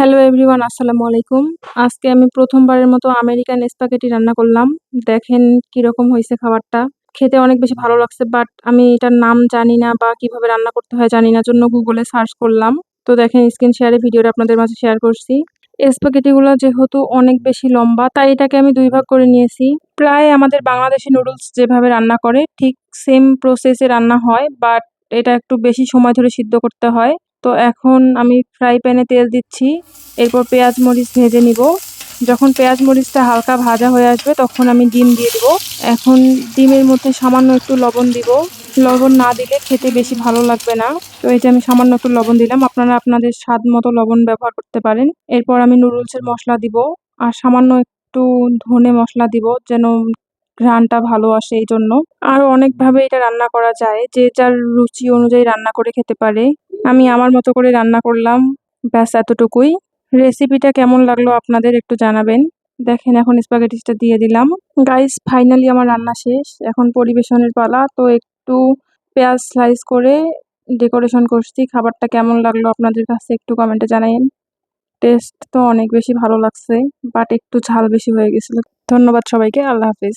Hello everyone, আসসালামু আলাইকুম। আজকে আমি প্রথমবারের মতো আমেরিকান স্পাগেটি রান্না করলাম। দেখেন কিরকম হয়েছে খাবারটা। খেতে অনেক বেশি ভালো লাগছে, বাট আমি এটার নাম জানি না বা কিভাবে রান্না করতে হয় জানি না, জন্য গুগলে সার্চ করলাম। তো দেখেন স্ক্রিন শেয়ারে ভিডিওটা আপনাদের মাঝে শেয়ার করছি। স্পাগেটিগুলো যেহেতু অনেক বেশি লম্বা, তাই এটাকে আমি ২ ভাগ করে নিয়েছি। প্রায় আমাদের বাংলাদেশি নুডলস যেভাবে রান্না করে ঠিক সেম প্রসেসে রান্না হয়, বাট এটা একটু বেশি সময় ধরে সিদ্ধ করতে হয়। তো এখন আমি ফ্রাই প্যানে তেল দিচ্ছি। এরপর পেঁয়াজ মরিচ ভেজে নিব। যখন পেঁয়াজ মরিচটা হালকা ভাজা হয়ে আসবে তখন আমি ডিম দিয়ে দিব। এখন ডিমের মধ্যে সামান্য একটু লবণ দিব। লবণ না দিলে খেতে বেশি ভালো লাগবে না। তো এই যে আমি সামান্য একটু লবণ দিলাম। আপনারা আপনাদের স্বাদ মতো লবণ ব্যবহার করতে পারেন। এরপর আমি নুডলসের মসলা দিব। আর সামান্য একটু ধনে মসলা দিব যেন ঘ্রাণটা ভালো আসে এইজন্য। আরো অনেকভাবে এটা রান্না করা যায়। যে যার রুচি অনুযায়ী রান্না করে খেতে পারে। আমি আমার মতো করে রান্না করলাম। ব্যাস এতটুকুই। রেসিপিটা কেমন লাগলো আপনাদের একটু জানাবেন। দেখেন এখন স্প্যাগেটিসটা দিয়ে দিলাম। গাইস, ফাইনালি আমার রান্না শেষ। এখন পরিবেশনের পালা। তো একটু পেঁয়াজ স্লাইস করে ডেকোরেশন করছি। খাবারটা কেমন লাগলো আপনাদের কাছে একটু কমেন্টে জানাইন। টেস্ট তো অনেক বেশি ভালো লাগছে, বাট একটু ঝাল বেশি হয়ে গেছিল। ধন্যবাদ সবাইকে। আল্লাহ হাফেজ।